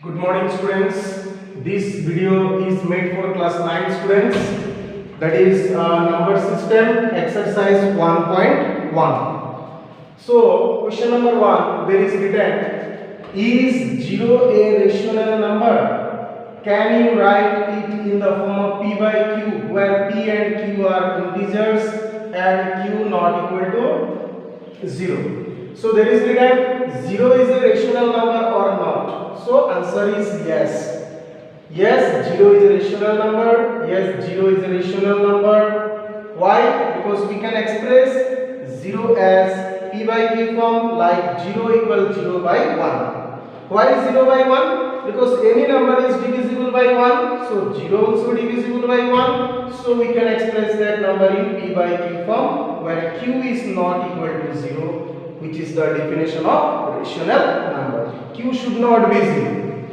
Good morning students. This video is made for class 9 students. That is number system exercise 1.1. So question number 1, there is written, is 0 a rational number? Can you write it in the form of p by q, where p and q are integers and q not equal to 0? So there is written 0 is a rational number or not. So answer is yes. Yes, 0 is a rational number. Yes, 0 is a rational number. Why? Because we can express 0 as p by q form, like 0 equals 0 by 1. Why 0 by 1? Because any number is divisible by 1. So 0 also divisible by 1. So we can express that number in p by q form, where q is not equal to 0. Which is the definition of rational number. Q should not be 0.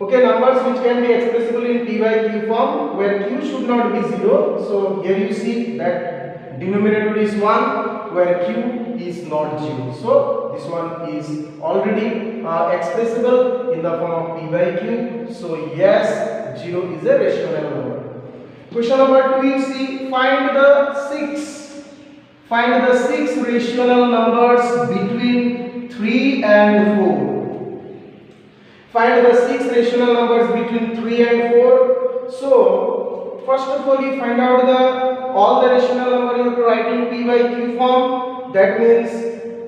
Okay, numbers which can be expressible in p by q form, where q should not be 0. So here you see that denominator is 1, where q is not 0. So this one is already expressible in the form of p by q. So yes, 0 is a rational number. Question number 2, you see, find the 6 rational numbers between 3 and 4. Find the 6 rational numbers between 3 and 4. So, first of all, you find out all the rational number you have to write in p by q form. That means,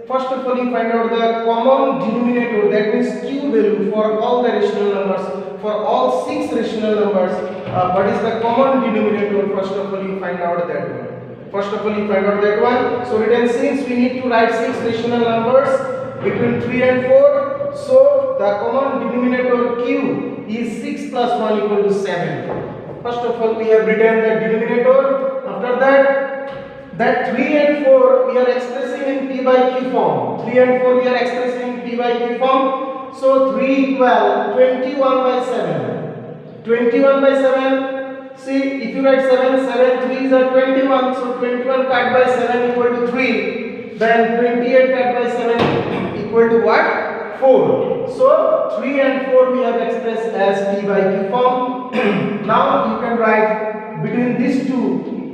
first of all, you find out the common denominator. That means q value for all the rational numbers. For all 6 rational numbers, what is the common denominator? First of all, you find out that one. So written, since we need to write 6 rational numbers between 3 and 4, so the common denominator q is 6 plus 1 equal to 7. First of all, we have written the denominator. After that 3 and 4 we are expressing in p by q form. 3 and 4 we are expressing in p by q form. So 3 equal 21 by 7. 21 by 7. See, if you write 7 3s are 21, so 21 cut by 7 equal to 3, then 28 cut by 7 equal to what? 4. So 3 and 4 we have expressed as p by q form. Now you can write between these two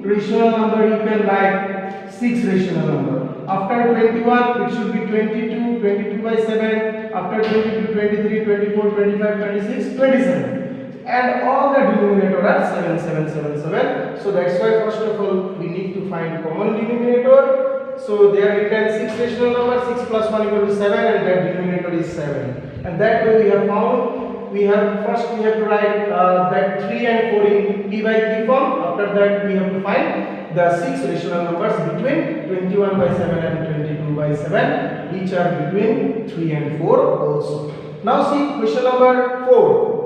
rational number, you can write 6 rational number. After 21 it should be 22 by 7, after 22 23 24 25 26 27. And all the denominator are 7 7 7 7. So that's why first of all we need to find common denominator. So they are written 6 rational number, 6 plus 1 equal to 7, and that denominator is 7. And that way we have found, we have to write that 3 and 4 in p by q form. After that we have to find the 6 rational numbers between 21 by 7 and 22 by 7, which are between 3 and 4 also. Now see question number 4.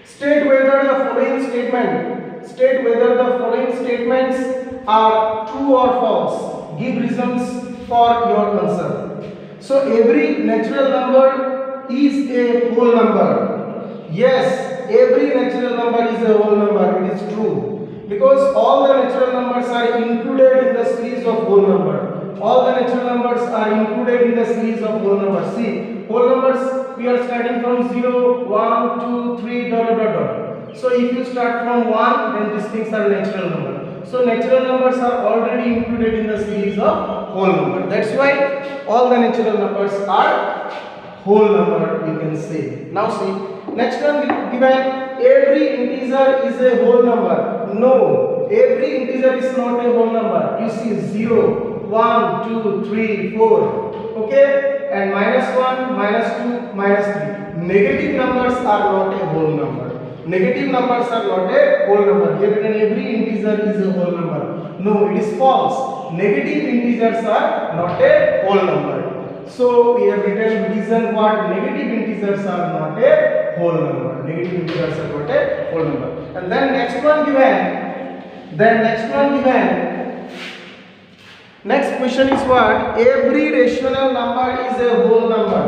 State whether the following statements are true or false. Give reasons for your answer. So every natural number is a whole number. Yes, every natural number is a whole number. It is true. Because all the natural numbers are included in the series of whole number. All the natural numbers are included in the series of whole numbers. See, whole numbers, we are starting from 0, 1, 2, 3, dot, dot, dot. So if you start from 1, then these things are natural numbers. So natural numbers are already included in the series of whole number. That's why all the natural numbers are whole number, we can say. Now see, next one given, every integer is a whole number. No, every integer is not a whole number. You see 0, 1, 2, 3, 4. Okay? And -1, -2, -3. Negative numbers are not a whole number. Negative numbers are not a whole number. Here written every integer is a whole number. No, it is false. Negative integers are not a whole number. So we have written reason what negative integers are not a whole number. Negative integers are not a whole number. And then next one given. Next question is what? Every rational number is a whole number.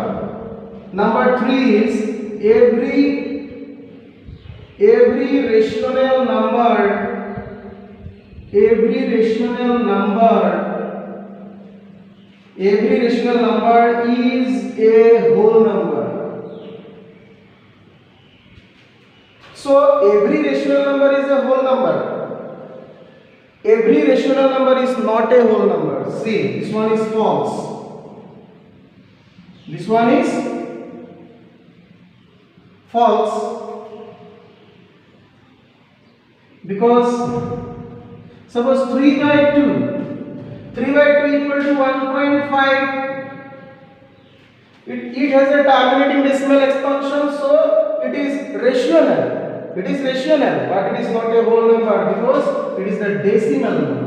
Number 3 is every rational number is a whole number. every rational number is a whole number. Every rational number is not a whole number. See, this one is false. This one is false. Because suppose 3 by 2. 3 by 2 equal to 1.5. It has a terminating decimal expansion, so it is rational. It is rational, but it is not a whole number because it is the decimal number.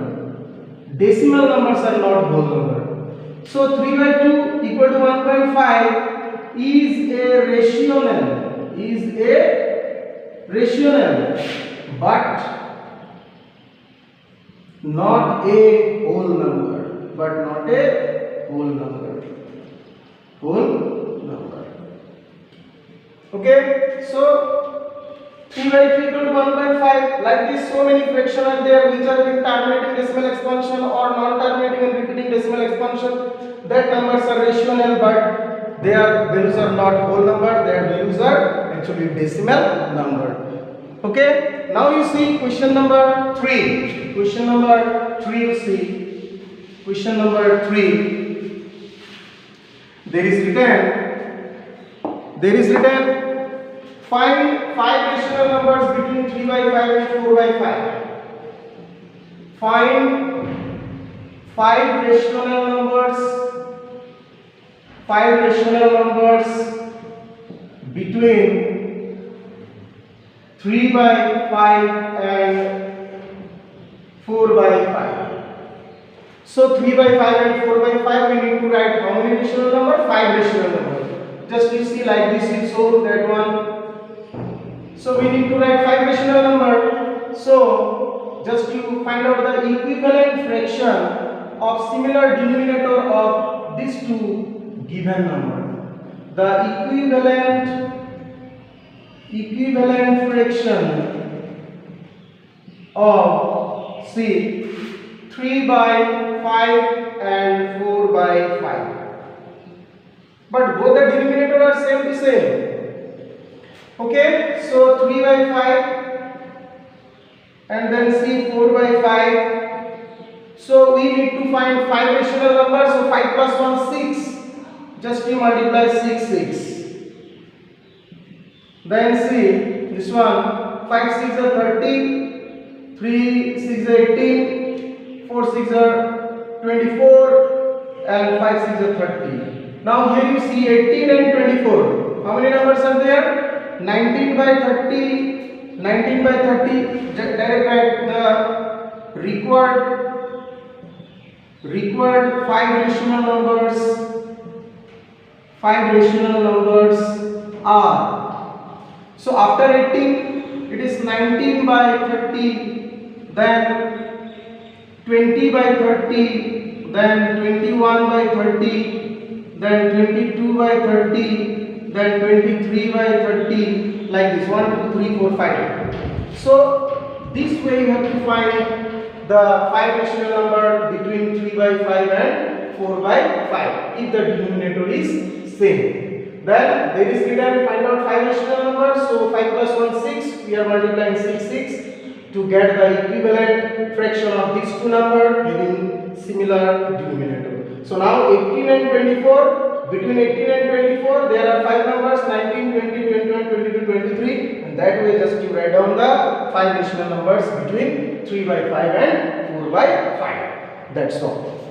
Decimal numbers are not whole number. So 3 by 2 equal to 1.5 is a rational. Is a rational, but not a whole number. But not a whole number. Whole number. Okay, so 3 by 3 equal to 1.5. Like this, so many fractions are there which are with terminating decimal expansion or non-terminating and repeating decimal expansion. That numbers are rational, but their values are not whole number. Their values are actually decimal number. Okay. Now you see question number 3. Question number 3. You see question number 3. There is written find 5 rational numbers between 3 by 5 and 4 by 5. Find 5 rational numbers between 3 by 5 and 4 by 5. So 3 by 5 and 4 by 5 we need to write how many rational number? 5 rational number. Just you see like this is so that one. So we need to write 5 rational number. So just you find out the equivalent fraction of similar denominator of these two given number. The equivalent fraction of see 3 by 5 and 4 by 5. But both the denominator are same to same. Okay, so 3 by 5 and then see 4 by 5. So we need to find 5 rational numbers. So 5 plus 1 6. Just you multiply 6. Then see this one 5 6 are 30, 3 6 are 18, 4 6 are 24 and 5 6 are 30. Now here you see 18 and 24. How many numbers are there? 19 by 30. 19 by 30. Direct write the required 5 rational numbers. 5 rational numbers are. So after 18, it is 19 by 30. Then 20 by 30. Then 21 by 30. Then 22 by 30, then 23 by 30, like this 1, 2, 3, 4, 5. So this way you have to find the 5 rational number between 3 by 5 and 4 by 5 if the denominator is same. Then there is written find out 5 rational numbers. So 5 plus 1 6. We are multiplying 6 to get the equivalent fraction of these two numbers having similar denominator. So now 18 and 24, between 18 and 24 there are 5 numbers 19, 20, 21, 22, 23, and that way just you write down the 5 rational numbers between 3 by 5 and 4 by 5. That's all.